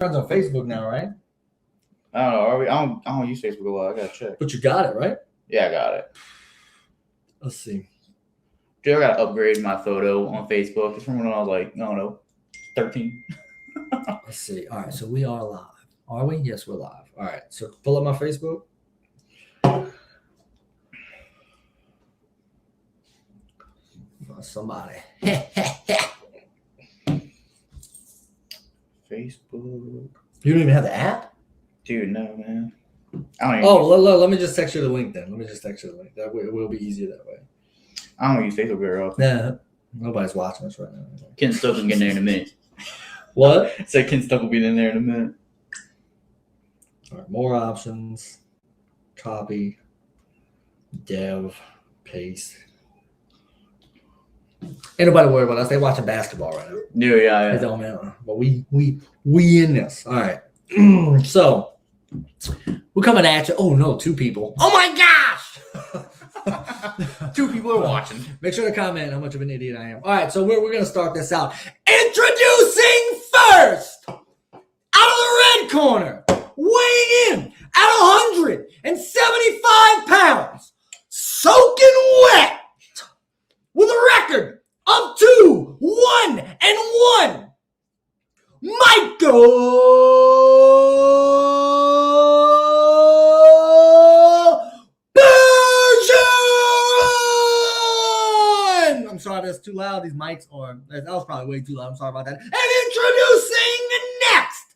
friends on Facebook now, right? I don't know. Are we? I don't use Facebook a lot. I gotta check. But you got it, right? Yeah, I got it. Let's see. Dude, I gotta upgrade my photo on Facebook. It's from when I was like, I don't know, 13. Let's see. All right, so we are live. Are we? Yes, we're live. All right, so pull up my Facebook. Somebody. Facebook. You don't even have the app? Dude, no, man. I don't even let me just text you the link then. That way it will be easier that way. I don't use Facebook very often. Nah, nobody's watching us right now. Ken Stuck will get in there in a minute. What? Said Ken Stuck will be in there in a minute. All right, more options. Copy. Dev. Paste. Ain't nobody worry about us. They watching basketball right now. Yeah. It don't matter. But we in this. All right. So we're coming at you. Oh no, 2 people. Oh my gosh! 2 people are watching. Make sure to comment how much of an idiot I am. All right, so we're gonna start this out. Introducing first, out of the red corner, weighing in at 175 pounds, soaking wet, with a record of 2-1-1, Michael Bergeron! I'm sorry, that's too loud. These mics are, that was probably way too loud. I'm sorry about that. And introducing next,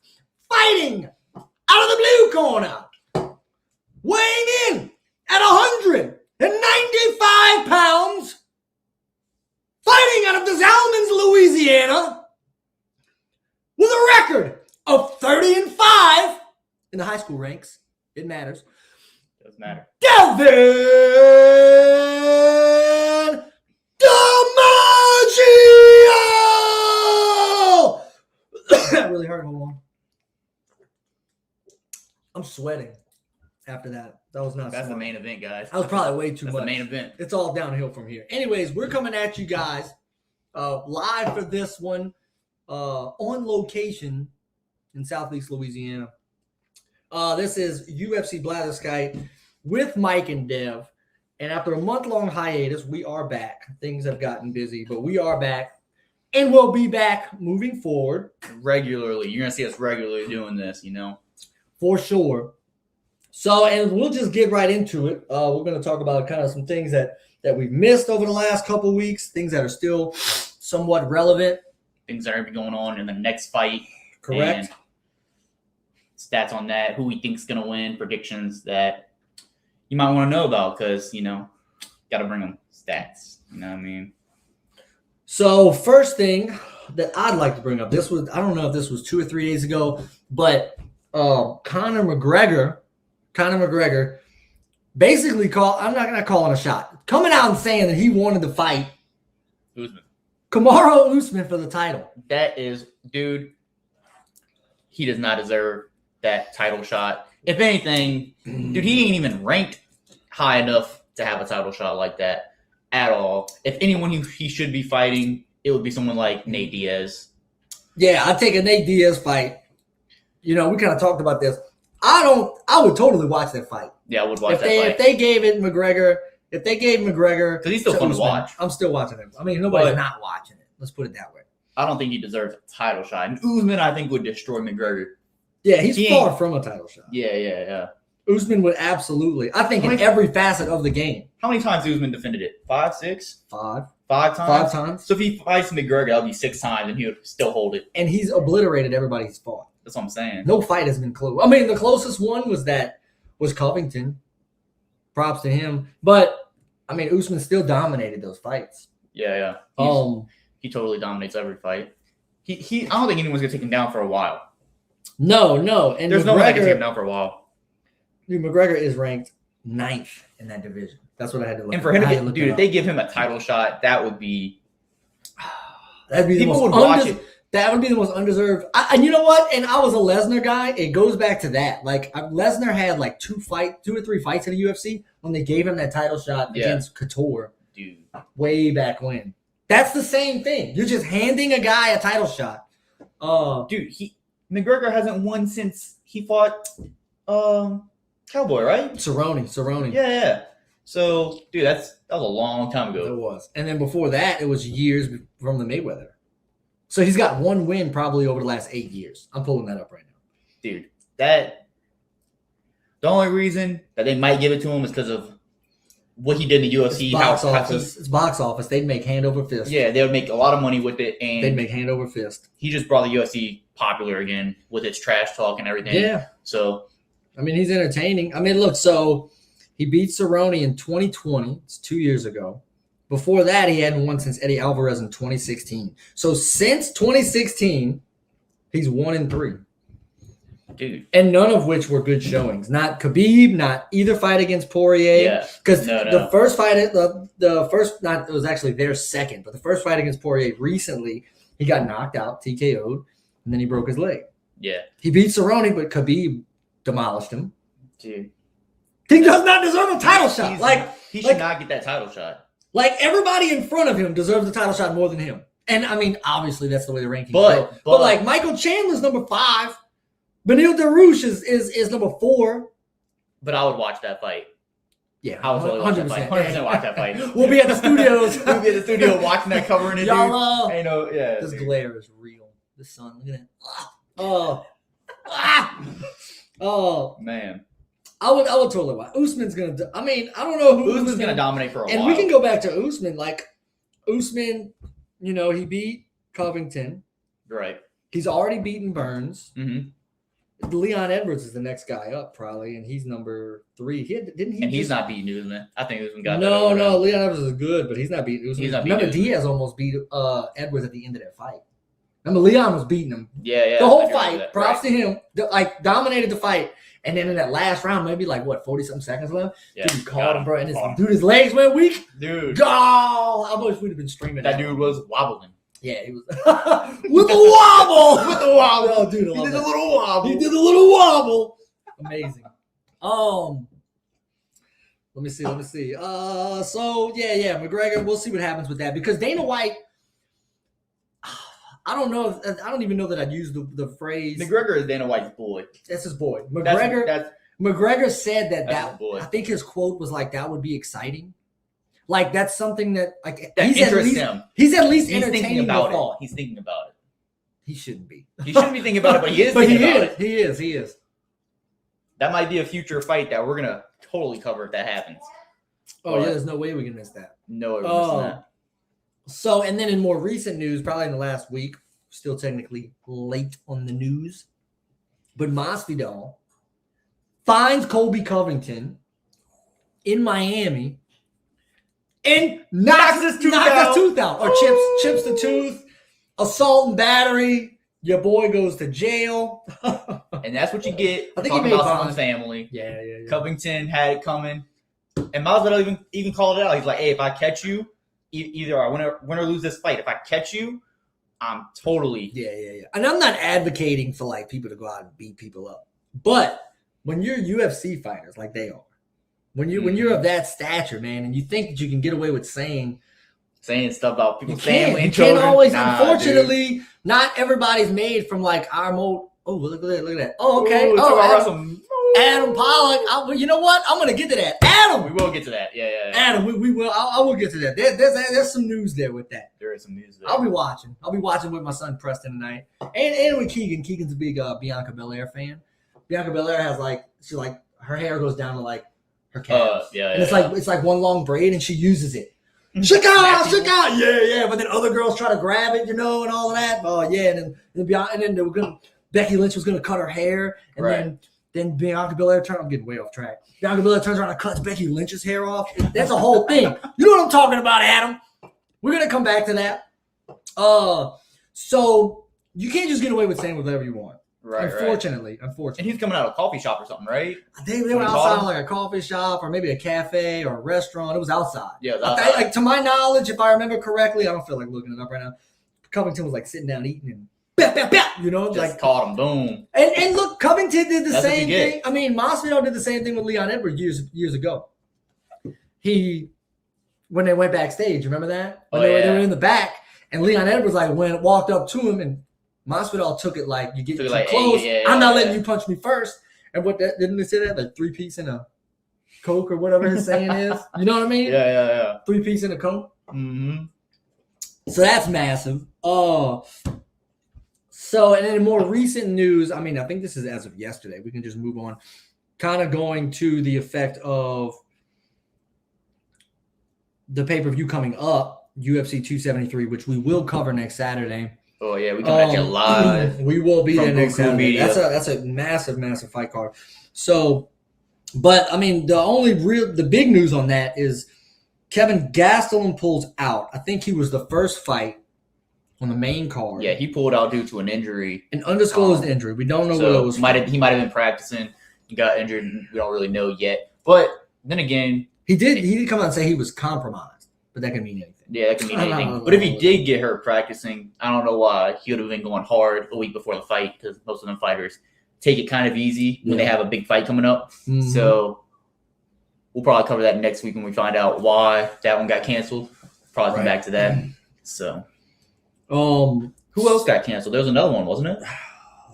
fighting out of the blue corner, weighing in at 195 pounds, fighting out of the Zalmans, Louisiana, with a record of 30-5 in the high school ranks. It matters. Doesn't matter. Devin DiMaggio! That really hurt. Hold on. I'm sweating after that. That was not That's smart. the main event, guys. That was probably way too much. The main event. It's all downhill from here. Anyways, we're coming at you guys live for this one on location in Southeast Louisiana. This is UFC Blatherskite with Mike and Dev. And after a month-long hiatus, we are back. Things have gotten busy, but we are back. And we'll be back moving forward. Regularly. You're going to see us regularly doing this, you know. For sure. So, and we'll just get right into it. We're going to talk about kind of some things that we've missed over the last couple of weeks, things that are still somewhat relevant. Things that are going to be going on in the next fight. Correct. And stats on that, who we think's going to win, predictions that you might want to know about because, you know, got to bring them stats. You know what I mean? So, first thing that I'd like to bring up, I don't know if this was 2 or 3 days ago, but Conor McGregor basically I'm not going to call it a shot, coming out and saying that he wanted to fight Usman. Kamaru Usman for the title. That is, dude, he does not deserve that title shot. If anything, dude, he ain't even ranked high enough to have a title shot like that at all. If anyone he should be fighting, it would be someone like Nate Diaz. Yeah, I'd take a Nate Diaz fight. You know, we kind of talked about this. I would totally watch that fight. Yeah, I would watch that fight. If they gave McGregor, because he's still fun to watch. I'm still watching him. I mean, nobody's not watching it. Let's put it that way. I don't think he deserves a title shot. And Usman, I think, would destroy McGregor. Yeah, he's far from a title shot. Yeah. Usman would absolutely. I think in every facet of the game. How many times Usman defended it? 5, 6? 5. 5 times? 5 times. So if he fights McGregor, that would be 6 times, and he would still hold it. And he's obliterated everybody he's fought. That's what I'm saying. No fight has been close. I mean, the closest one was Covington. Props to him. But, I mean, Usman still dominated those fights. Yeah. He totally dominates every fight. I don't think anyone's going to take him down for a while. No. And there's no way I can take him down for a while. Dude, McGregor is ranked 9th in that division. That's what I had to look at. And for him to get, dude, if they give him a title shot, that would be. That'd be people would watch it. That would be the most undeserved. And you know what? And I was a Lesnar guy. It goes back to that. Like, Lesnar had like 2 or 3 fights in the UFC when they gave him that title shot against Couture. Dude. Way back when. That's the same thing. You're just handing a guy a title shot. Dude, McGregor hasn't won since he fought Cowboy, right? Cerrone. Yeah. So, dude, that was a long time It ago. was. And then before that, it was years from the Mayweather. So he's got one win probably over the last 8 years. I'm pulling that up right now. Dude, the only reason that they might give it to him is because of what he did in the UFC. It's box office. It's box office. They'd make hand over fist. Yeah, they would make a lot of money with it, and They'd make hand over fist. he just brought the UFC popular again with its trash talk and everything. Yeah. So, I mean, he's entertaining. I mean, look, so he beat Cerrone in 2020. It's 2 years ago. Before that, he hadn't won since Eddie Alvarez in 2016. So since 2016, he's 1-3. dude. And none of which were good showings. Not Khabib, not either fight against Poirier. Yeah. Because No. the first fight, the first, not, it was actually their second, but the first fight against Poirier recently, he got knocked out, TKO'd, and then he broke his leg. Yeah. He beat Cerrone, but Khabib demolished him. Dude. He does not deserve a title shot. He should not get that title shot. Like everybody in front of him deserves the title shot more than him. And I mean, obviously that's the way the rankings go. But like Michael Chandler's number 5. Beneil Dariush is number 4. But I would watch that fight. Yeah, I would totally watch that fight. 100% watch that fight. We'll be at the studios. We'll be at the studio watching that, covering it. Y'all, I know, yeah. this glare is real. The sun, look at that. Oh, Man. I would totally watch. Usman's gonna. I mean, I don't know who Usman's gonna dominate for a while. And we can go back to Usman. Like Usman, he beat Covington. Right. He's already beaten Burns. Mm-hmm. Leon Edwards is the next guy up, probably, and he's number 3. He's not beating Usman. I think Usman got No, that over him. Leon Edwards is good, but he's not beating Usman. He's not beating Remember, Usman. Diaz almost beat Edwards at the end of that fight. Remember, Leon was beating him. Yeah. The whole I do remember fight, that. props Right. to him, dominated the fight. And then in that last round, maybe 40-something seconds left, Yeah. dude caught him, bro. And Caught him. his legs went weak. Dude. Go! I wish we'd have been streaming That dude was wobbling. Yeah, he was. With the wobble! With the wobble. Oh, dude, I He love did that. a little wobble. He did a little wobble. Amazing. Let me see. So yeah, McGregor. We'll see what happens with that because Dana White. I don't know. I don't even know that I'd use the phrase. McGregor is Dana White's boy. That's his boy. McGregor said that's his boy. I think his quote was like, "That would be exciting." Like that's something that that interests him. He's at least He's entertaining thinking about the thought. it. He's thinking about it. He shouldn't be. He shouldn't be thinking about it, but he is But thinking about it. He is. That might be a future fight that we're gonna totally cover if that happens. Oh yeah, there's no way we can miss that. No, we're missing that. So, and then in more recent news, probably in the last week, still technically late on the news, but Masvidal finds Colby Covington in Miami and knocks his tooth out. Or chips the tooth, assault and battery. Your boy goes to jail. And that's what you get I for think he talking made about bond. someone's family. Yeah. Covington had it coming. And Masvidal even called it out. He's like, hey, if I catch you, either I win or lose this fight. If I catch you, I'm totally... Yeah. And I'm not advocating for like people to go out and beat people up. But when you're UFC fighters like they are, when you're of that stature, man, and you think that you can get away with saying stuff about people's you can't, family and you can't children. always, Nah, unfortunately, dude. not everybody's made from like our mold. Oh, look at that. Oh, okay. Ooh, Adam Pollock. You know what? I'm going to get to that. Adam. We will get to that. Yeah. Adam, we will. I will get to that. There's some news there with that. There is some news there. I'll be watching with my son Preston tonight, and with Keegan. Keegan's a big Bianca Belair fan. Bianca Belair has her hair goes down to like her calves. And it's like one long braid, and she uses it. Shook out, yeah. But then other girls try to grab it, and all of that. Oh yeah, and then they were gonna. Becky Lynch was gonna cut her hair, and then Bianca Belair I'm getting way off track. Bianca Belair turns around and cuts Becky Lynch's hair off. That's a whole thing. You know what I'm talking about, Adam? We're gonna come back to that. So you can't just get away with saying whatever you want. Right. Unfortunately. And he's coming out of a coffee shop or something, right? They were outside like a coffee shop or maybe a cafe or a restaurant. It was outside. Yeah, it was outside. Like to my knowledge, if I remember correctly, I don't feel like looking it up right now. Covington was like sitting down eating and just like caught him, boom. And look, Covington did the That's same thing. I mean, Masvidal did the same thing with Leon Edwards years ago. When they went backstage, remember that? When they were in the back, and Leon Edwards walked up to him and Masvidal took it like you get too like, close. hey, I'm not letting you punch me first. And what that didn't they say that like 3-piece in a Coke or whatever his saying is? You know what I mean? Yeah. 3-piece in a Coke. Mm-hmm. So that's massive. So and in more recent news, I mean, I think this is as of yesterday. We can just move on. Kind of going to the effect of the pay-per-view coming up, UFC 273, which we will cover next Saturday. Oh yeah, we coming at you live. We will be there next Saturday. Media. That's a massive fight card. So, but I mean, the big news on that is Kevin Gastelum pulls out. I think he was the first fight on the main card. Yeah, he pulled out due to an injury, an undisclosed injury. We don't know what it was. He might have been practicing. He got injured. We don't really know yet. But then again, he did come out and say he was compromised, but that can mean anything. Yeah, that can mean anything. But if he did get hurt practicing, I don't know why he would have been going hard a week before the fight because most of them fighters take it kind of easy when they have a big fight coming up. Mm-hmm. So we'll probably cover that next week when we find out why that one got canceled. Probably come back to that. So, who else got canceled? There was another one, wasn't it?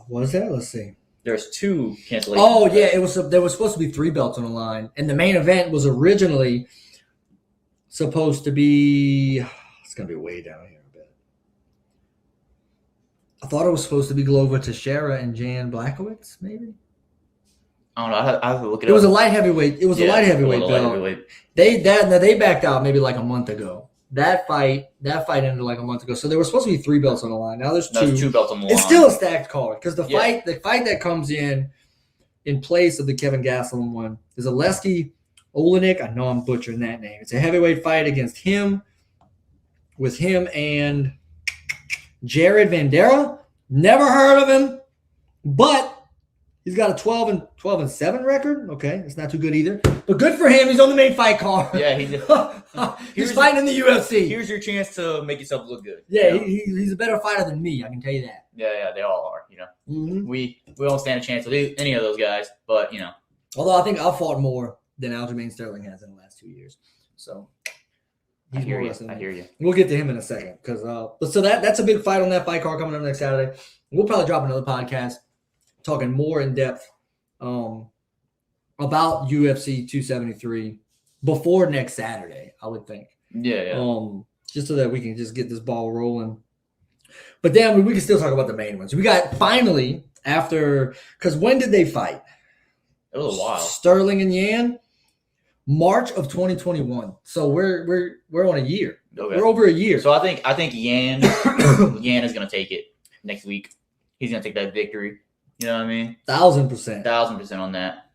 What is that? Let's see. There's 2 cancellations. Oh yeah, it was. There was supposed to be 3 belts on the line, and the main event was originally supposed to be. It's gonna be way down here a bit. I thought it was supposed to be Glover Teixeira and Jan Blachowicz, maybe. I don't know. I have to look it up. It was a light heavyweight. It was a light heavyweight belt. They backed out maybe like a month ago. That fight ended like a month ago. So there were supposed to be 3 belts on the line. Now there's 2. There's 2 belts on the line. It's still a stacked card because the fight that comes in place of the Kevin Gastelum one is Aleksei Olenek. I know I'm butchering that name. It's a heavyweight fight against him, with him and Jared Vanderaa. Never heard of him, but he's got a 12-7 record. Okay, it's not too good either, but good for him. He's on the main fight card. Yeah, he's fighting in the UFC. Here's your chance to make yourself look good. Yeah, he's a better fighter than me. I can tell you that. Yeah, they all are. We don't stand a chance with any of those guys, but Although I think I've fought more than Aljamain Sterling has in the last 2 years, so. I hear you. We'll get to him in a second because so that's a big fight on that fight card coming up next Saturday. We'll probably drop another podcast talking more in depth about UFC 273 before next Saturday, I would think. Yeah. Just so that we can just get this ball rolling. But then we can still talk about the main ones. We got finally after because when did they fight? It was a while. Sterling and Yan. March of 2021. So we're on a year. Okay. We're over a year. So I think Yan is gonna take it next week. He's gonna take that victory. You know what I mean? 1,000%. 1,000% on that.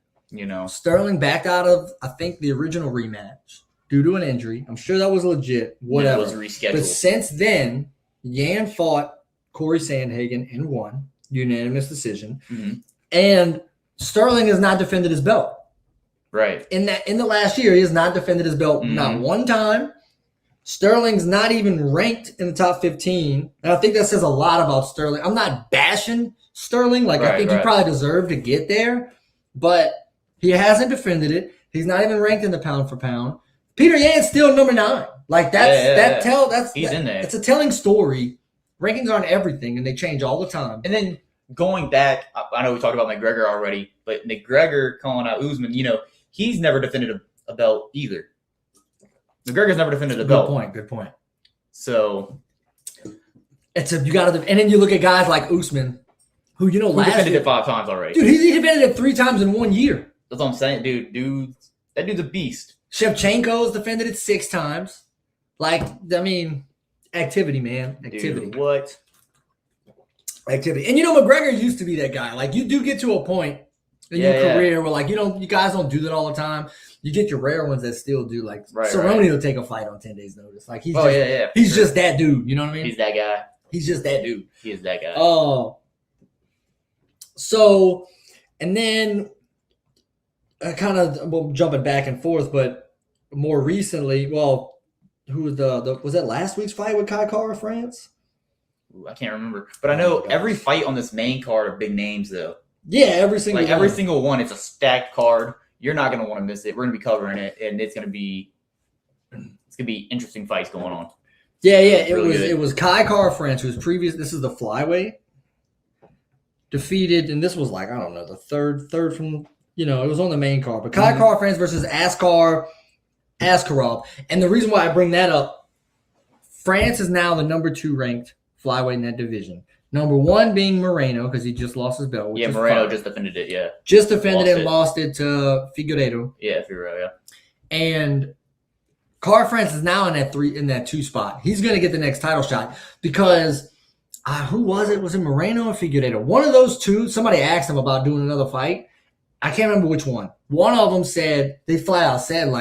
Sterling backed out of I think the original rematch due to an injury. I'm sure that was legit. Whatever. It was rescheduled. But since then, Yan fought Corey Sandhagen and won unanimous decision. Mm-hmm. And Sterling has not defended his belt. Right. In the last year, he has not defended his belt not one time. Sterling's not even ranked in the top 15. And I think that says a lot about Sterling. I'm not bashing Sterling. I think he probably deserved to get there. But he hasn't defended it. He's not even ranked in the pound for pound. Peter Yan's still number 9. He's in there. It's a telling story. Rankings aren't everything, and they change all the time. And then going back, I know we talked about McGregor already, but McGregor calling out Usman, he's never defended a belt either. McGregor's never defended a belt. Good point. So you gotta, and then you look at guys like Usman, who last defended year, it 5 times already. Dude, he defended it 3 times in 1 year. That's what I'm saying, dude. That dude's a beast. Shevchenko's defended it 6 times. Activity, man. Activity. Dude, what? Activity. And McGregor used to be that guy. You do get to a point in your career where you guys don't do that all the time. You get your rare ones that still do. Cerrone will take a fight on 10 days notice. He's just that dude. You know what I mean? He's that guy. He's just that dude. He is that guy. So, and then jumping back and forth, but more recently, who was was that last week's fight with Kai Kara France? Ooh, I can't remember, but I know every fight on this main card are big names though. Yeah, every single one. It's a stacked card. You're not gonna want to miss it. We're gonna be covering it, and it's gonna be interesting fights going on. Yeah. It was Kai Kara France, who's previous. This is the flyweight. defeated, and this was like, I don't know, the third from, it was on the main card. But Kai Car France versus Askar Askarov. And the reason why I bring that up, France is now the number 2 ranked flyweight in that division. Number 1 being Moreno, because he just lost his belt. Yeah, Moreno just defended it, yeah. Just defended it and lost it to Figueiredo. Yeah, Figueiredo, yeah. And Car France is now in that 2 spot. He's going to get the next title shot because who was it? Was it Moreno or Figueiredo? One of those two. Somebody asked him about doing another fight. I can't remember which one. One of them said, they flat out said,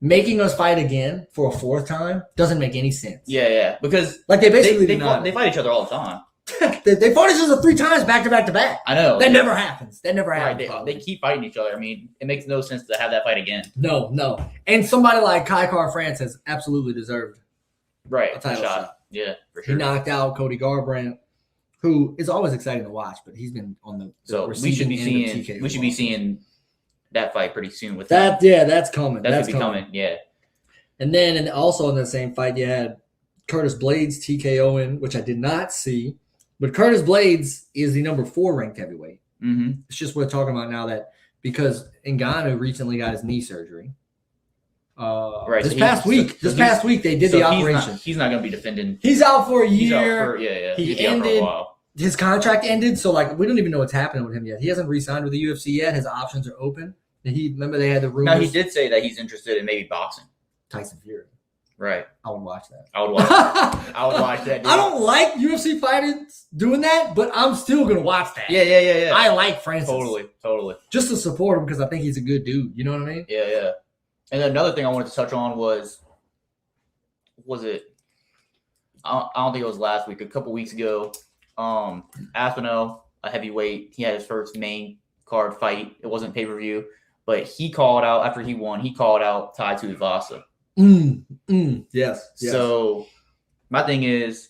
making us fight again for a 4th time doesn't make any sense. Yeah, because they basically they fight each other all the time. they fought each other 3 times back to back to back. I know. That never happens. That never happens. Right, they keep fighting each other. I mean, it makes no sense to have that fight again. No. And somebody like Kai Car France has absolutely deserved a title shot. Yeah, for sure. He knocked out Cody Garbrandt, who is always exciting to watch, but he's been on the receiving end of TKO. We should be seeing that fight pretty soon with that. him. Yeah, that's coming. That's coming. Yeah. And then, also in the same fight, you had Curtis Blades TKOing, which I did not see. But Curtis Blades is the number 4 ranked heavyweight. Mm-hmm. It's just worth talking about now that because Ngannou recently got his knee surgery. Right. This past week they did the operation. He's not going to be defending. He's out for a year. He ended. For a while. His contract ended, so we don't even know what's happening with him yet. He hasn't re-signed with the UFC yet. His options are open. Remember they had the rumors. No, he did say that he's interested in maybe boxing. Tyson Fury. Right. I would watch that. I would watch that. Dude. I don't like UFC fighters doing that, but I'm still going to watch that. Yeah. I like Francis. Totally. Just to support him because I think he's a good dude. You know what I mean? Yeah. And then another thing I wanted to touch on was it? I don't think it was last week. A couple weeks ago, Aspinall, a heavyweight, he had his first main card fight. It wasn't pay-per-view, but he called out after he won. He called out Tai Tuivasa. Yes. So my thing is,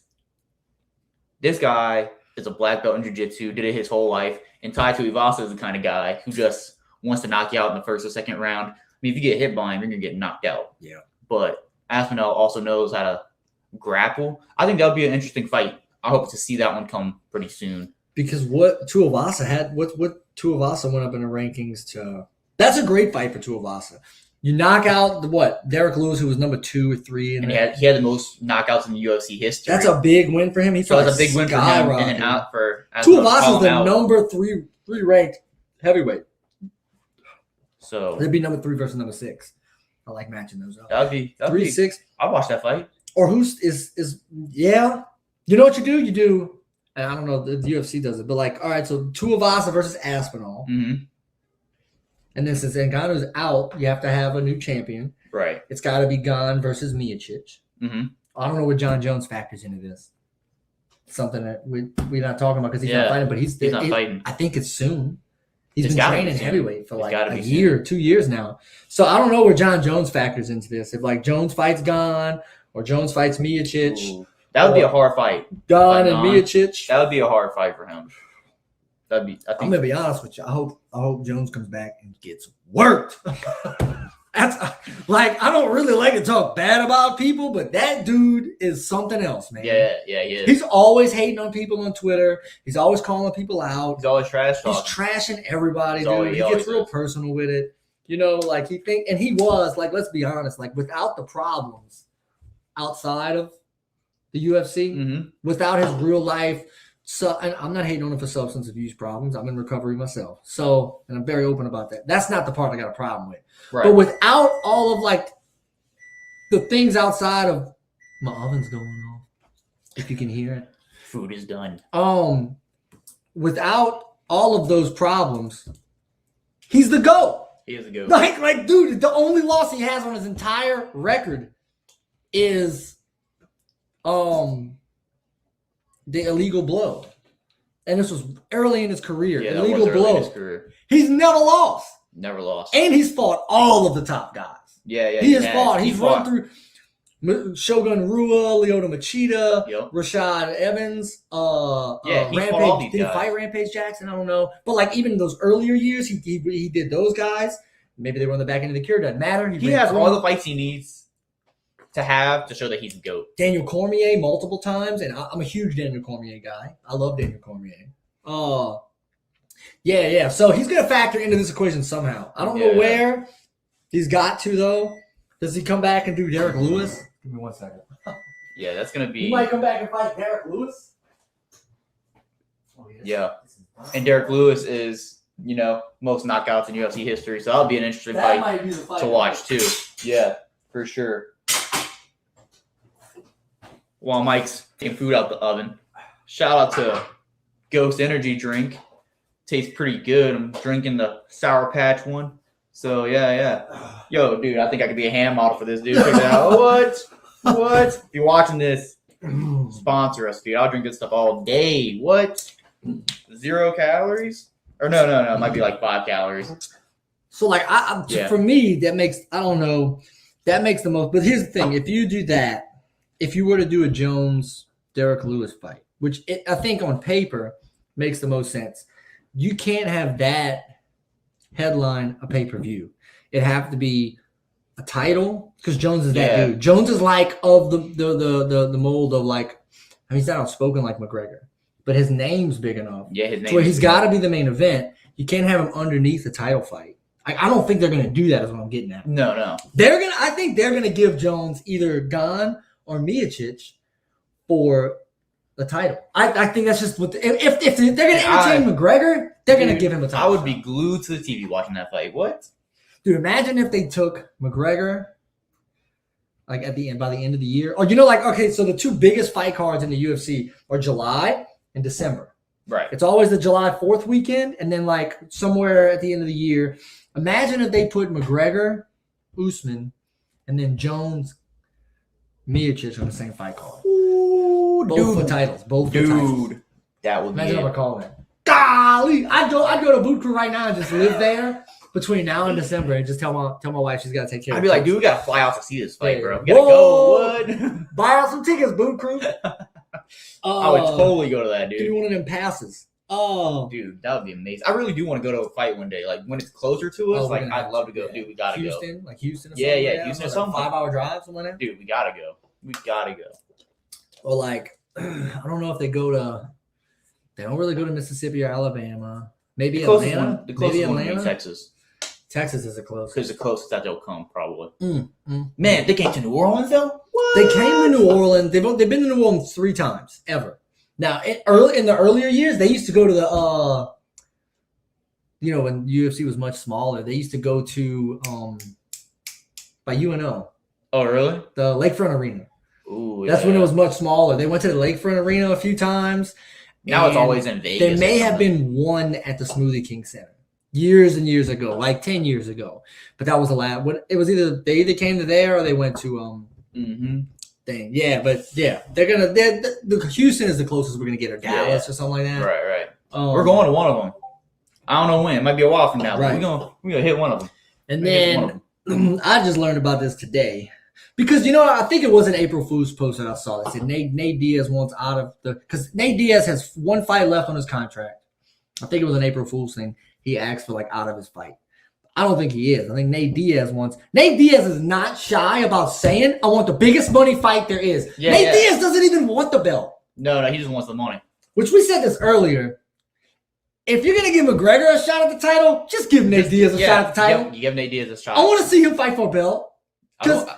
this guy is a black belt in jiu-jitsu, did it his whole life, and Tai Tuivasa is the kind of guy who just wants to knock you out in the first or second round. I mean, if you get hit by him, you're going to get knocked out. Yeah. But Aspinall also knows how to grapple. I think that would be an interesting fight. I hope to see that one come pretty soon. Because what Tuivasa went up in the rankings to – that's a great fight for Tuivasa. You knock out Derek Lewis, who was number 2 or 3. And he had the most knockouts in the UFC history. That's a big win for him. That's a big win for him. And then out for Tuivasa is the number 3 ranked heavyweight. So it'd be number 3 versus number 6. I like matching those up. That'd be 3-6. I'd watch that fight. Or who's yeah. You know what you do? You do. And I don't know. The UFC does it, but all right. So Tuivasa versus Aspinall. Mm-hmm. And then since Ngannou's out, you have to have a new champion. Right. It's got to be Gane versus Miocic. Mm-hmm. I don't know what John Jones factors into this. Something that we're not talking about because he's not fighting, but he's not fighting. I think it's soon. He's been training heavyweight for a year, 2 years now. So I don't know where John Jones factors into this. If Jones fights Gane or Jones fights Miocic. Ooh, that would be a hard fight. Gane and Miocic. That would be a hard fight for him. I'm gonna be honest with you. I hope Jones comes back and gets worked. That's I don't really like to talk bad about people, but that dude is something else, man. Yeah, he is. He's always hating on people on Twitter. He's always calling people out. He's always trash talking. He's trashing everybody, dude. He gets real personal with it. He was let's be honest, without the problems outside of the UFC, without his real life. So, and I'm not hating on him for substance abuse problems. I'm in recovery myself. So, and I'm very open about that. That's not the part I got a problem with. Right. But without all of the things outside of my oven's going off, if you can hear it. Food is done. Without all of those problems, he's the GOAT. He is the GOAT. Dude, the only loss he has on his entire record is the illegal blow. And this was early in his career. Yeah, illegal blow. In his career. He's never lost. Never lost. And he's fought all of the top guys. Yeah. He has fought. He's run through Shogun Rua, Lyoto Machida, Rashad Evans. He fought Rampage. all these Did he guys. fight Rampage Jackson? I don't know. But even those earlier years, he did those guys. Maybe they were on the back end of the cure. Doesn't matter. He has all the fights he needs to have to show that he's a GOAT. Daniel Cormier multiple times, and I'm a huge Daniel Cormier guy. I love Daniel Cormier. Yeah. So he's going to factor into this equation somehow. I don't know where he's got to, though. Does he come back and do Derek Lewis? Give me 1 second. Yeah, that's going to be... He might come back and fight Derek Lewis. Oh, yeah. And Derek Lewis is, most knockouts in UFC history, so that'll be an interesting fight to watch, too. Yeah, for sure. While Mike's taking food out the oven, shout out to Ghost Energy Drink. Tastes pretty good. I'm drinking the Sour Patch one. So, yeah. Yo, dude, I think I could be a hand model for this, dude. Check it out. What? If you're watching this, sponsor us, dude. I'll drink this stuff all day. What? 0 calories? Or no. It might be like 5 calories. So, like, for me, that makes, I don't know, that makes the most. But here's the thing. If you do that, if you were to do a Jones-Derek Lewis fight, which I think on paper makes the most sense, you can't have that headline a pay-per-view. It have to be a title because Jones is that dude. Jones is like of the mold of like, I mean, he's not outspoken like McGregor, but his name's big enough. Yeah, his name. So he's got to be the main event. You can't have him underneath the title fight. I don't think they're going to do that. Is what I'm getting at. No. I think they're gonna give Jones either Gane or Miocic for the title. I think that's just what if they're gonna entertain McGregor, they're gonna give him a title. I would be glued to the TV watching that fight. What? Dude, imagine if they took McGregor like by the end of the year. Or okay, so the 2 biggest fight cards in the UFC are July and December. Right. It's always the July 4th weekend, and then like somewhere at the end of the year. Imagine if they put McGregor, Usman, and then Jones, Miocic on the same fight card. Ooh, both for titles. Both for titles. Dude, that would be Imagine if I call that. Golly, I'd go to Boot Crew right now and just live there between now and December and just tell my wife she's got to take care of it. I'd be like, dude, we got to fly out to see this fight, bro. We got to go. What? Buy out some tickets, Boot Crew. I would totally go to that, dude. Give me one of them passes. Oh, dude, that would be amazing. I really do want to go to a fight one day. Like when it's closer to us, I'd love to go. Dude, we gotta go. Houston. Houston. Or yeah, Houston or something. 5-hour drive, something like that. Dude, we gotta go. Or I don't know if they go to. They don't really go to Mississippi or Alabama. Maybe Atlanta. The closest one would be Texas. Texas is the closest. Because the closest that they'll come, probably. Man, they came to New Orleans though. What? They came to New Orleans. They've been to New Orleans 3 times ever. Now, in the earlier years, they used to go to the, when UFC was much smaller, they used to go to, by UNO. Oh, really? The Lakefront Arena. Ooh, That's when it was much smaller. They went to the Lakefront Arena a few times. Now it's always in Vegas. There may have been one at the Smoothie King Center years and years ago, like 10 years ago. But that was the last. It was they either came to there or they went to thing. Yeah, but yeah, the Houston is the closest we're gonna get, or Dallas or something like that. Right. We're going to one of them. I don't know when. It might be a while from now. Right. But we're gonna hit one of them. And then I just learned about this today because I think it was an April Fool's post that I saw that said Nate Diaz wants out of because Nate Diaz has 1 fight left on his contract. I think it was an April Fool's thing. He asked for out of his fight. I don't think he is. I think Nate Diaz is not shy about saying, I want the biggest money fight there is. Yeah, Nate Diaz doesn't even want the belt. No, he just wants the money. Which we said this earlier. If you're going to give McGregor a shot at the title, just give Nate Diaz a shot at the title. You give Nate Diaz a shot. I want to see him fight for a belt.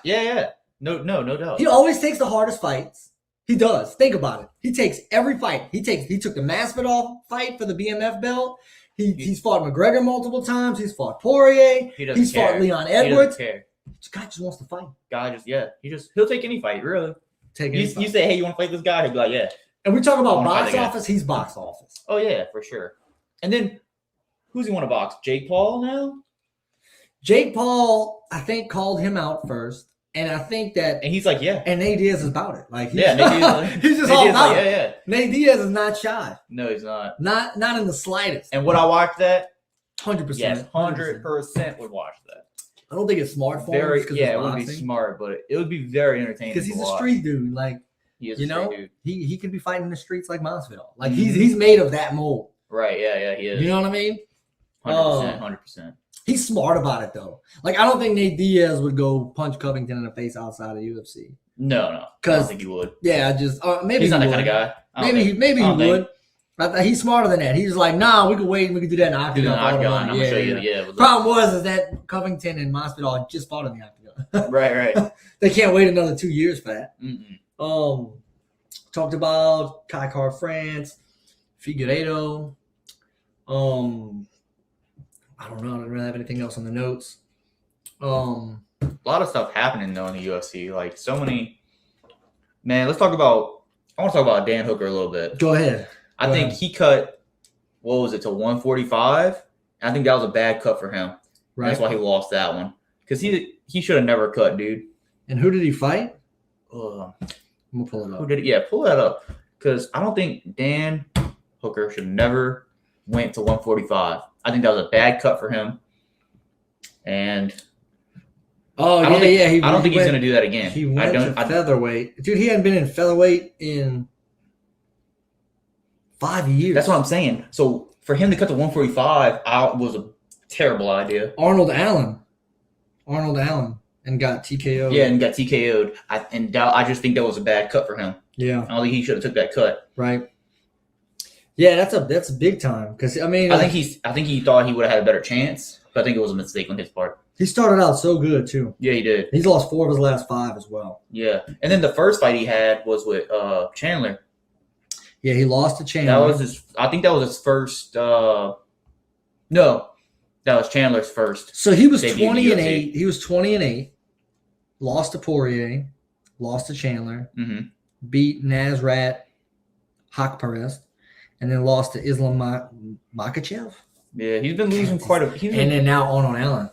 Yeah. No doubt. He always takes the hardest fights. He does. Think about it. He takes every fight. He took the Masvidal fight for the BMF belt. He's fought McGregor multiple times. He's fought Poirier. He's fought Leon Edwards. He doesn't care. This guy just wants to fight. He'll take any fight, really. You say, hey, you want to fight this guy? He'll be like, yeah. And we talk about box office. He's box office. Oh yeah, for sure. And then who's he want to box? Jake Paul now? Jake Paul, I think, called him out first. And I think that... And he's like, yeah. And Nate Diaz is about it. Nate Diaz, he's just all about it. Yeah. Nate Diaz is not shy. No, he's not. Not in the slightest. And would I watch that? 100%. Yes, 100% would watch that. I don't think it's smart for him. It wouldn't be smart, but it would be very entertaining. Because he's a street dude. He is a street dude. He can be fighting in the streets like Masvidal. He's made of that mold. Right, yeah, he is. You know what I mean? 100%. He's smart about it though. Like I don't think Nate Diaz would go punch Covington in the face outside of UFC. No, I don't think he would. Yeah, maybe he's not he that would. kind of guy. Maybe he would. He's smarter than that. He's like, nah, we can wait and we can do that in the octagon. I'm gonna show you. Yeah. Problem is that Covington and Masvidal just fought in the octagon. Right. They can't wait another 2 years for that. Mm-mm. Talked about Kai Car France, Figueiredo. I don't know. I don't really have anything else on the notes. A lot of stuff happening though in the UFC. Like so many. Man, I want to talk about Dan Hooker a little bit. Go ahead. I think he cut, what was it, to 145? I think that was a bad cut for him. Right. That's why he lost that one. Because he should have never cut, dude. And who did he fight? I'm gonna pull it up. Who did? Yeah, pull that up. Because I don't think Dan Hooker should never went to 145. I think that was a bad cut for him. And I don't think he's going to do that again. He went to featherweight. Dude, he hadn't been in featherweight in 5 years. That's what I'm saying. So for him to cut to 145 was a terrible idea. Arnold Allen. And got TKO'd. Yeah, and got TKO'd. I just think that was a bad cut for him. Yeah. I don't think he should have took that cut. Right. Yeah, that's big time. Because I think he thought he would have had a better chance, but I think it was a mistake on his part. He started out so good too. Yeah, he did. He's lost 4 of his last 5 as well. Yeah, and then the first fight he had was with Chandler. Yeah, he lost to Chandler. I think that was his first. No, that was Chandler's first. So he was 20-8. He was 20-8. Lost to Poirier. Lost to Chandler. Mm-hmm. Beat Nasrat Haqparast. And then lost to Islam Makhachev. Yeah, he's been losing quite a few. And then now Arnold Allen.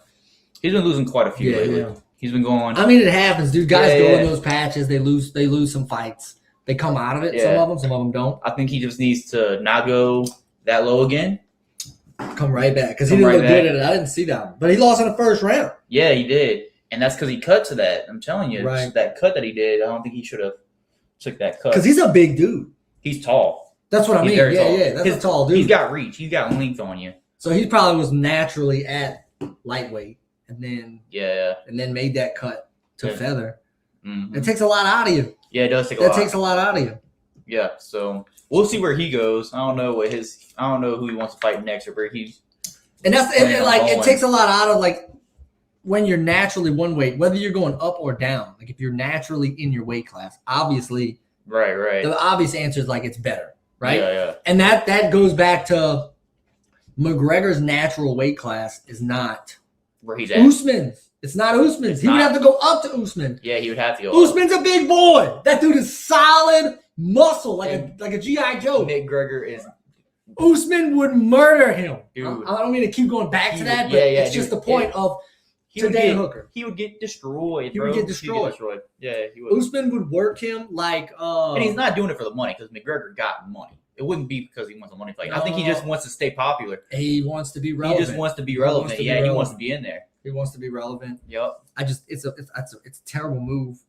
He's been losing quite a few lately. Yeah. He's been going. I mean, it happens, dude. Guys go in those patches. They lose some fights. They come out of it. Yeah. Some of them don't. I think he just needs to not go that low again. Come right back because he didn't look good at it. I didn't see that one, but he lost in the first round. Yeah, he did, and that's because he cut to that. I'm telling you, that cut that he did. I don't think he should have took that cut because he's a big dude. He's tall. That's what I mean. Yeah, that's a tall dude. He's got reach. He's got length on you. So he probably was naturally at lightweight, and then and then made that cut to feather. Mm-hmm. It takes a lot out of you. Yeah, it does take a lot. That takes a lot out of you. Yeah, so we'll see where he goes. I don't know who he wants to fight next or where he's. And that's it takes a lot out of like when you're naturally one weight, whether you're going up or down. Like if you're naturally in your weight class, obviously, right. The obvious answer is like it's better, right? Yeah. And that goes back to McGregor's natural weight class is not where he's at. Usman's. It's not Usman's. He would have to go up to Usman. Yeah, he would have to go. Usman's a big boy. That dude is solid muscle, like a GI Joe. McGregor is. Usman would murder him. Dude. I don't mean to keep going back to that, but it's just the point of Dan Hooker. He would get destroyed. He would get destroyed. Yeah, he would. Usman would work him like. And he's not doing it for the money because McGregor got money. It wouldn't be because he wants a money fight. No. I think he just wants to stay popular. He wants to be relevant. He just wants to be relevant. He wants to be in there. He wants to be relevant. Yep. It's a terrible move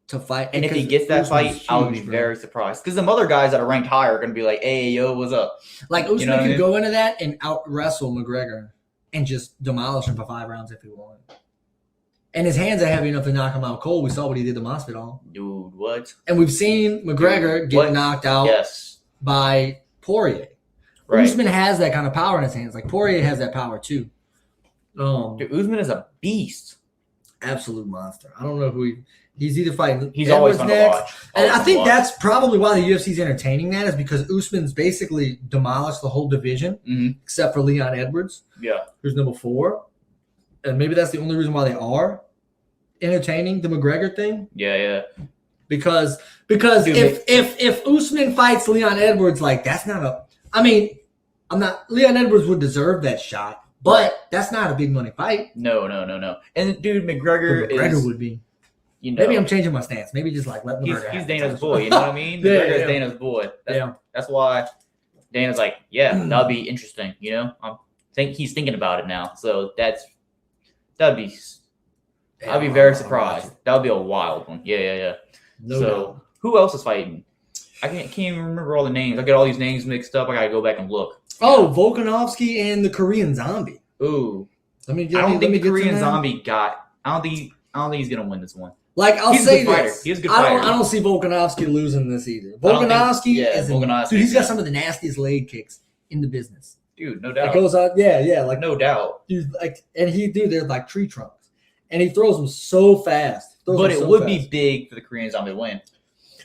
to fight. And if he gets that fight, I would be very surprised. Because the other guys that are ranked higher are going to be like, hey, yo, what's up? Like, Usman could go into that and out-wrestle McGregor and just demolish him for 5 rounds if he wanted. And his hands are heavy enough to knock him out cold. We saw what he did to Masvidal. Dude, what? And we've seen McGregor get knocked out by Poirier. Right. Usman has that kind of power in his hands. Like, Poirier has that power, too. Dude, Usman is a beast. Absolute monster. I don't know who he's either fighting. He's always fun to watch. And I think that's probably why the UFC's entertaining that is because Usman's basically demolished the whole division except for Leon Edwards. Yeah. Who's number 4. And maybe that's the only reason why they are entertaining the McGregor thing. Yeah. Because if Usman fights Leon Edwards, like that's not a. I mean, Leon Edwards would deserve that shot. But that's not a big money fight. No. And dude, McGregor would be. Maybe I'm changing my stance. Maybe just like let McGregor. He's Dana's boy. You know what I mean? McGregor is Dana's boy. That's why Dana's like, that'll be interesting. You know, he's thinking about it now. So I'd be very surprised. That would be a wild one. Yeah. No doubt. Who else is fighting? I can't even remember all the names. I get all these names mixed up. I gotta go back and look. Oh, Volkanovski and the Korean Zombie. Ooh. I don't think the Korean Zombie got. I don't think he's gonna win this one. Like I'll He's say a good fighter. this, He's a good fighter. I don't see Volkanovski losing this either. Volkanovski, Dude, he's got some of the nastiest leg kicks in the business. Dude, no doubt. It goes out, yeah, like no doubt. Dude, like, and they're like tree trunks, and he throws them so fast. But it would be big for the Korean Zombie to win.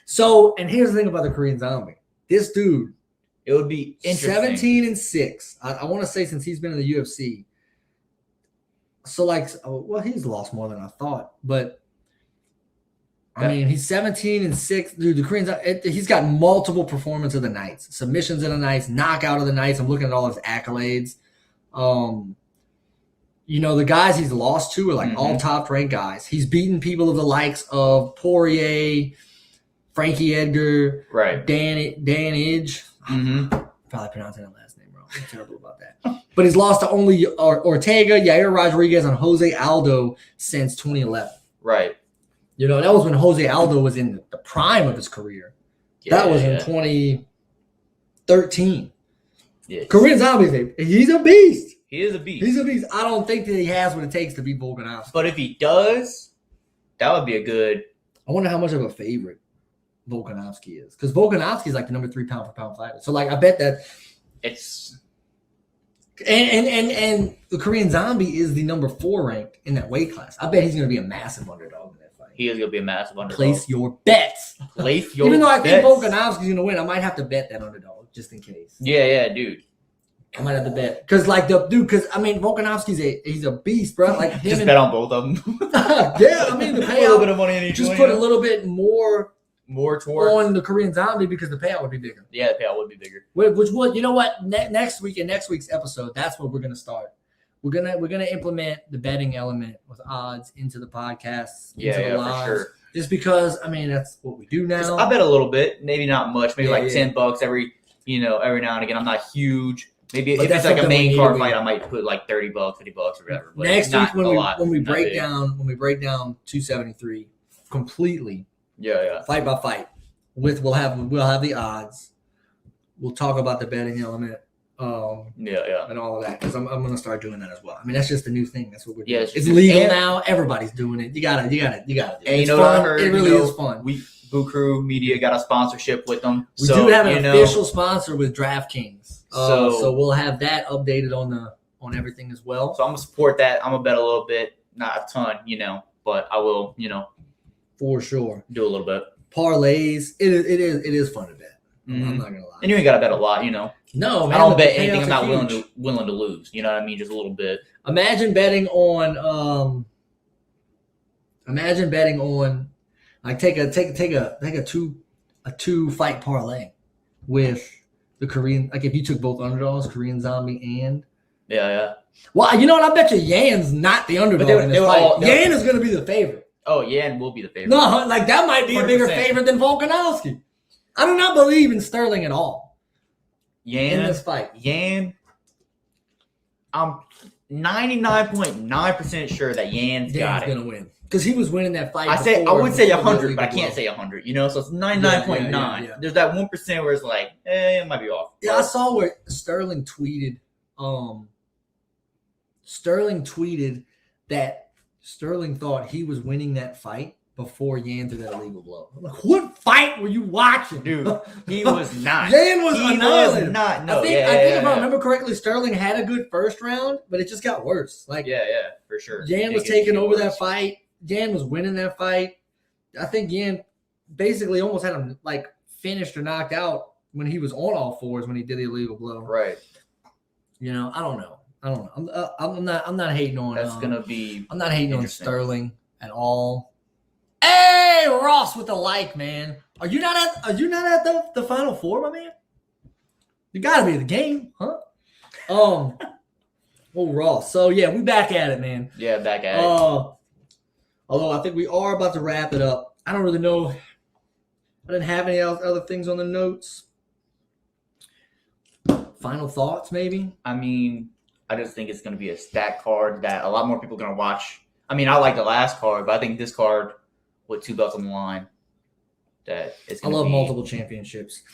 So, and here's the thing about the Korean Zombie. This dude, it would be interesting. 17-6. I want to say since he's been in the UFC. So, like, well, he's lost more than I thought, but. I mean, he's 17-6. Dude, the Koreans, he's got multiple performance of the nights, submissions of the nights, knockout of the nights. I'm looking at all his accolades. You know, the guys he's lost to are like all top ranked guys. He's beaten people of the likes of Poirier, Frankie Edgar, right? Dan Ige. Probably pronouncing that last name wrong. I'm terrible about that. But he's lost to only Ortega, Yair Rodriguez, and Jose Aldo since 2011. Right. You know, that was when Jose Aldo was in the prime of his career. That was in 2013. Yeah. Korean Zombie, he's a beast. He is a beast. He's a beast. I don't think that he has what it takes to beat Volkanovski. But if he does, that would be a good. I wonder how much of a favorite Volkanovski is. Because Volkanovski is like the number 3 pound for pound fighter. So, like, I bet that it's. And the Korean Zombie is the number 4 ranked in that weight class. I bet he's going to be a massive underdog in that fight. He is going to be a massive underdog. Place your bets. Even though I think Volkanovski's going to win, I might have to bet that underdog just in case. Yeah, dude. I might have to bet. Because, like, Volkanovski's he's a beast, bro. Like, just bet on both of them. Yeah, I mean, the payout. A little bit of money in each just one. Put a little bit more towards on the Korean Zombie because the payout would be bigger. Yeah, the payout would be bigger. Which would, you know what? Next week in next week's episode, that's what we're gonna start. We're gonna implement the betting element with odds into the podcasts. Yeah, for sure. Just because, I mean, that's what we do now. I bet a little bit, maybe not much, maybe $10 every now and again. I'm not huge. Maybe if it's like a main card fight, I might put like $30, $50 or whatever. But next week when we break down 273 completely. Yeah. Fight by fight. We'll have the odds. We'll talk about the betting element. And all of that because I'm going to start doing that as well. I mean, that's just a new thing. That's what we're doing. Yeah, it's legal now. Everybody's doing it. You gotta do it. And it's fun. I heard, it really is fun. Boo Crew Media got a sponsorship with them. We do have an official sponsor with DraftKings. So we'll have that updated on everything as well. So I'm gonna support that. I'm gonna bet a little bit, not a ton, but I will, for sure, do a little bit. Parlays. It is fun to bet. I'm not gonna lie. And you ain't gotta bet a lot, No, man, I don't bet anything I'm not willing to lose. You know what I mean? Just a little bit. Imagine betting on like take a two fight parlay with the Korean, like if you took both underdogs, Korean Zombie and Well, you know what? I bet you Yan's not the underdog in this fight. Yan is going to be the favorite. Oh, Yan will be the favorite. No, like that might be 100%. A bigger favorite than Volkanovski. I do not believe in Sterling at all. Yan in this fight. Yan, I'm 99.9% sure that Yan's got it. Going to win. Because he was winning that fight. I would say 100, but I can't say 100. So it's 99.9. Yeah. There's that 1% where it's like, it might be off. Yeah, I saw where Sterling tweeted. Sterling tweeted that Sterling thought he was winning that fight before Yan threw that illegal blow. I'm like, what fight were you watching, dude? He was not. Yan was annihilated. Not. No, I think if I remember correctly, Sterling had a good first round, but it just got worse. Like, for sure. Yan was taking over that fight. Yan was winning that fight. I think Yan basically almost had him like finished or knocked out when he was on all fours when he did the illegal blow. Right. I don't know. I'm not hating on. That's gonna be. I'm not hating on Sterling at all. Hey, Ross with the like, man. Are you not at the Final Four, my man? You gotta be at the game, huh? Oh, Ross. So yeah, we back at it, man. Yeah, back at it. Although I think we are about to wrap it up. I don't really know. I didn't have any other things on the notes. Final thoughts, maybe? I mean, I just think it's going to be a stacked card that a lot more people are going to watch. I mean, I like the last card, but I think this card with 2 belts on the line, that it's going to be. I love multiple championships.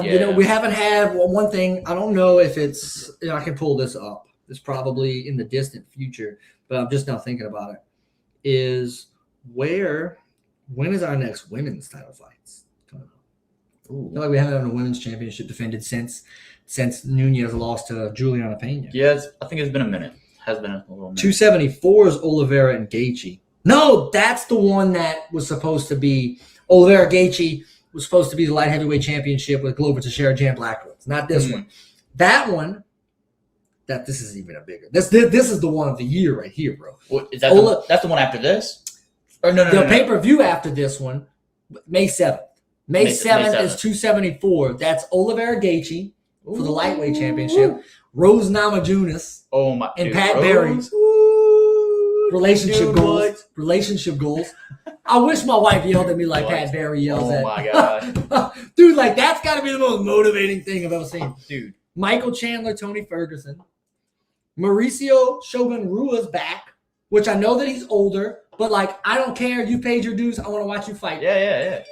We haven't had one thing. I don't know if it's. I can pull this up. is probably in the distant future, but I'm just now thinking about it, is when is our next women's title fights coming up? I feel like we haven't had a women's championship defended since Nunez lost to Juliana Pena. Yes, I think it's been a minute. Has been a little minute. 274 is Oliveira and Gaethje. No, that's the one that was supposed to be Oliveira Gaethje was supposed to be the light heavyweight championship with Glover Teixeira, Jan Blachowicz. Not this one. That one. This is even a bigger. This is the one of the year right here, bro. What, is that that's the one after this? Or no. The pay-per-view after this one, May 7th. May 7th is 274. That's Oliveira Gaethje for the lightweight championship. Rose Namajunas. Oh my! And Pat Barry. Relationship goals. Relationship goals. I wish my wife yelled at me like Pat Barry yells at. Oh my gosh. Dude, like that's got to be the most motivating thing I've ever seen. Dude. Michael Chandler, Tony Ferguson. Mauricio Shogun Rua's back, which I know that he's older, but like I don't care. You paid your dues. I want to watch you fight. Yeah.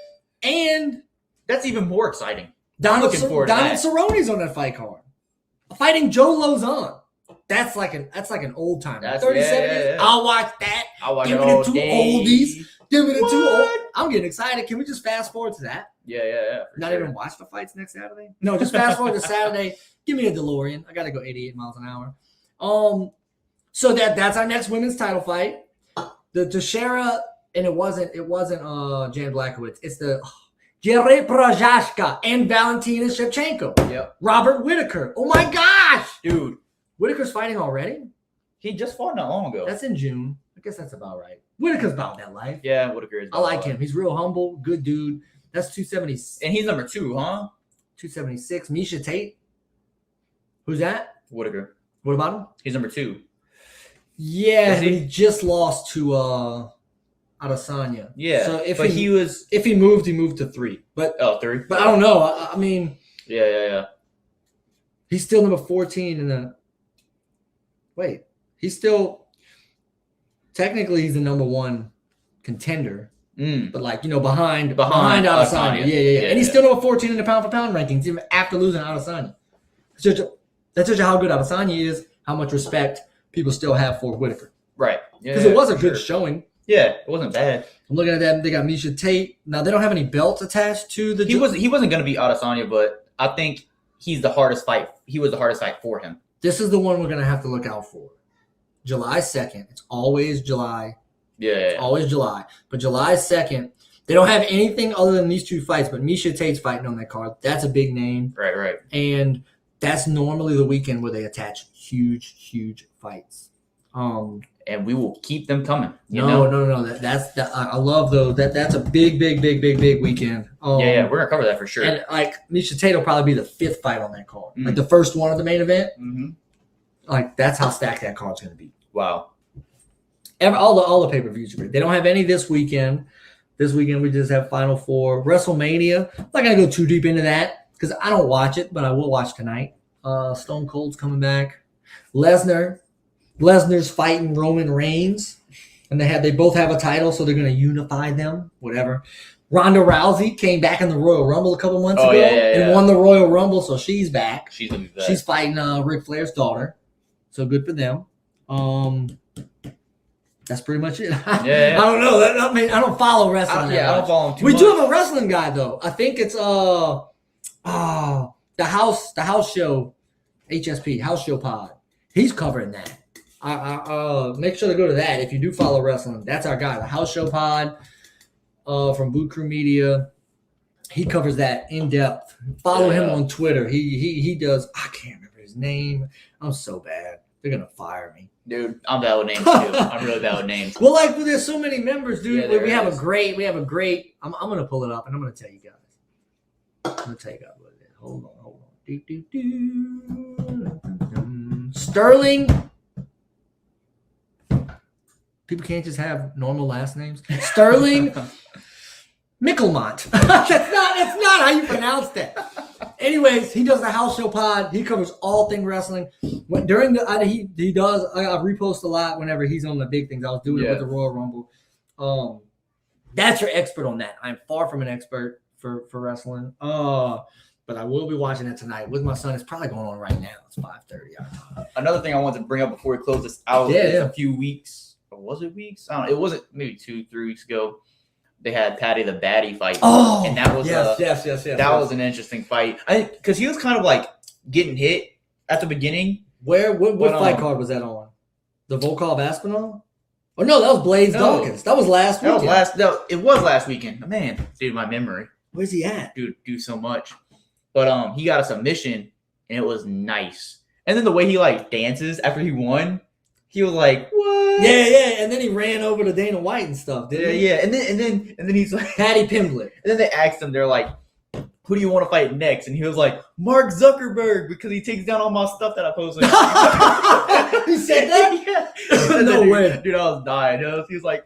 And that's even more exciting. Donald Cerrone's on that fight card. Fighting Joe Lozon. That's like an old timer. 37 years. I'll watch that. Give me the two oldies. Give me the two old. I'm getting excited. Can we just fast forward to that? Yeah. Not even watch the fights next Saturday? No, just fast forward to Saturday. Give me a DeLorean. I gotta go 88 miles an hour. So that's our next women's title fight. The Teixeira, and it wasn't Jan Blachowicz. It's the Jiri Prochazka and Valentina Shevchenko. Yep. Robert Whitaker. Oh my gosh, dude! Whitaker's fighting already. He just fought not long ago. That's in June. I guess that's about right. Whitaker's about that life. Yeah, Whitaker is. I like him. He's real humble, good dude. That's 270. And he's number 2, huh? 276. Misha Tate. Who's that? Whitaker. What about him? He's number 2. Yeah, he just lost to Adesanya. Yeah, so if he moved to 3. But 3. But I don't know. I mean, yeah. He's still number 14 in the. Wait, he's still technically he's the number 1 contender. But behind Adesanya. Yeah. And he's still number 14 in the pound for pound rankings even after losing Adesanya. That's just how good Adesanya is. How much respect people still have for Whitaker. Right. Because it was a good showing. Yeah, it wasn't bad. I'm looking at them. They got Misha Tate. Now, they don't have any belts attached to the... He wasn't going to be Adesanya, but I think he's the hardest fight. He was the hardest fight for him. This is the one we're going to have to look out for. July 2nd. It's always July. Yeah. Always July. But July 2nd, they don't have anything other than these 2 fights, but Misha Tate's fighting on that card. That's a big name. Right. And that's normally the weekend where they attach huge fights. And we will keep them coming. No. I love those. That's a big weekend. Yeah, we're gonna cover that for sure. And like Misha Tate will probably be the 5th fight on that card, like the first one of the main event. Mm-hmm. Like that's how stacked that card's gonna be. Wow. All the pay-per-views are great. They don't have any this weekend. This weekend we just have Final 4, WrestleMania. I'm not gonna go too deep into that because I don't watch it, but I will watch tonight. Stone Cold's coming back. Lesnar's fighting Roman Reigns, and they both have a title, so they're going to unify them. Whatever. Ronda Rousey came back in the Royal Rumble a couple months ago and won the Royal Rumble, so she's back. She's gonna be back. She's fighting Ric Flair's daughter, so good for them. That's pretty much it. Yeah. I don't know. I don't follow wrestling. I don't follow him too much. We do have a wrestling guy though. I think it's the house show, HSP House Show Pod. He's covering that. Make sure to go to that if you do follow wrestling. That's our guy, the House Show Pod from Boot Crew Media. He covers that in depth. Follow him on Twitter. He does. I can't remember his name. I'm so bad. They're gonna fire me, dude. I'm bad with names too. I'm really bad with names. Well, like there's so many members, dude. Yeah, we have a great. I'm gonna pull it up and I'm gonna tell you guys. I'm gonna tell you guys what it is. Hold on. Sterling. People can't just have normal last names. Sterling Mickelmont. That's not how you pronounce that. Anyways, he does the House Show Pod. He covers all thing wrestling. During the he does. I repost a lot whenever he's on the big things. I was doing it with the Royal Rumble. That's your expert on that. I'm far from an expert for wrestling. But I will be watching it tonight with my son. It's probably going on right now. It's 5:30. Another thing I wanted to bring up before we close this out is a few weeks, or was it weeks? I don't know. It wasn't maybe 2-3 weeks ago. They had Patty the Batty fight. Oh, and that was yes. That was an interesting fight. I think because he was kind of like getting hit at the beginning. What fight card was that on? The Volkov Aspinall? Oh no, that was Blaze Dawkins. That was last weekend. It was last weekend. Man, dude, my memory. Where's he at? Dude, do so much. But he got a submission and it was nice. And then the way he like dances after he won, he was like, "What?" Yeah. And then he ran over to Dana White and stuff, didn't he? Yeah. And then he's like Patty Pimblett. And then they asked him, they're like, "Who do you want to fight next?" And he was like, "Mark Zuckerberg, because he takes down all my stuff that I post." He said that? Yeah. No way. Dude, I was dying. He's like,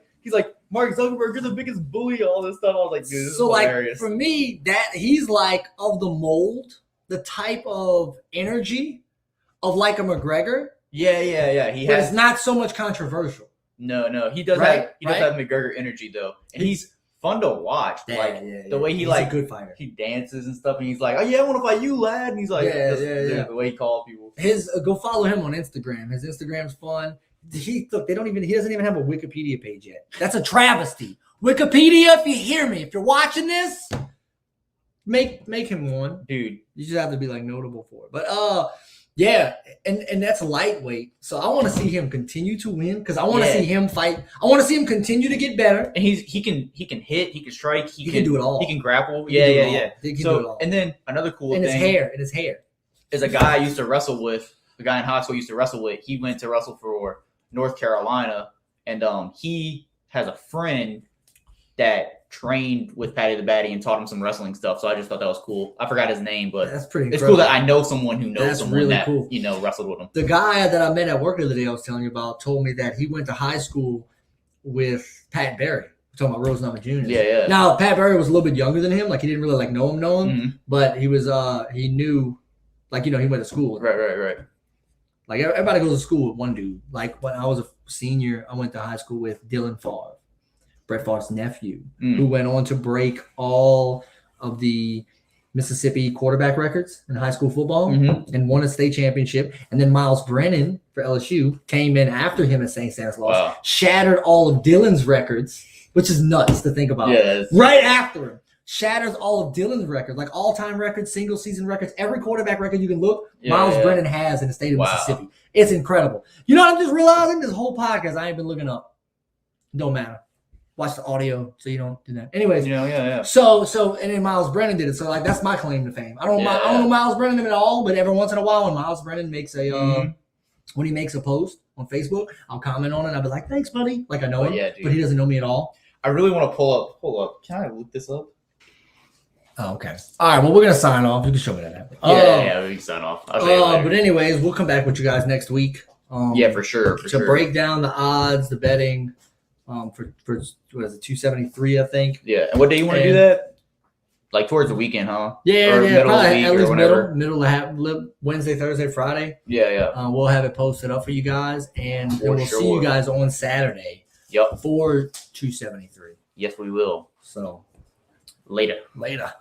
"Mark Zuckerberg, you're the biggest bully," all this stuff. I was like, dude, this is hilarious. For me, that he's like of the mold, the type of energy of like a McGregor. Yeah. But it's not so much controversial. No. He does have McGregor energy though. And he's fun to watch. The way he's a good fighter. He dances and stuff, and he's like, "Oh yeah, I want to fight you, lad." And he's like, The way he calls people. Go follow him on Instagram. His Instagram's fun. He doesn't even have a Wikipedia page yet. That's a travesty. Wikipedia, if you hear me, if you're watching this, make him one. Dude. You just have to be like notable for it. But yeah, and that's lightweight. So I want to see him continue to win because I want to see him fight. I want to see him continue to get better. And he can hit, he can strike, he can do it all. He can grapple. He can do it all. And then another cool thing. His hair. Is a guy I used to wrestle with. A guy in high school I used to wrestle with. He went to wrestle for North Carolina, and he has a friend that trained with Patty the Batty and taught him some wrestling stuff. So I just thought that was cool. I forgot his name, but that's pretty. It's cool that I know someone who knows someone really that cool. Wrestled with him. The guy that I met at work the other day I was telling you about told me that he went to high school with Pat Barry. We're talking about Rose Nama Jr. Yeah. Now Pat Barry was a little bit younger than him. Like he didn't really know him, mm-hmm. but he was he knew, he went to school. Right. Like everybody goes to school with one dude. Like when I was a senior, I went to high school with Dylan Favre, Brett Favre's nephew, who went on to break all of the Mississippi quarterback records in high school football and won a state championship. And then Miles Brennan for LSU came in after him at St. Stanislaus, shattered all of Dylan's records, which is nuts to think about. Yeah, right after him. Shatters all of Dylan's records, like all-time records, single-season records, every quarterback record you can look, Miles Brennan has in the state of Mississippi. It's incredible. You know what I'm just realizing? This whole podcast I ain't been looking up. Don't matter. Watch the audio so you don't do that. Anyways. So and then Miles Brennan did it. So that's my claim to fame. I don't know Miles Brennan at all, but every once in a while when Miles Brennan makes when he makes a post on Facebook, I'll comment on it and I'll be like, "Thanks, buddy." Like I know him, but he doesn't know me at all. I really want to pull up. Can I look this up? Oh, okay. All right. Well, we're going to sign off. You can show me that. Yeah, we can sign off. I'll show you later. But anyways, we'll come back with you guys next week. For sure. To break down the odds, the betting for what is it, 273, I think. Yeah. And what day you want to do that? Like towards the weekend, huh? Yeah. Middle of the week at least or whatever. middle of Wednesday, Thursday, Friday. Yeah. We'll have it posted up for you guys, and we'll see you guys on Saturday. Yep. For 273. Yes, we will. So later. Bye.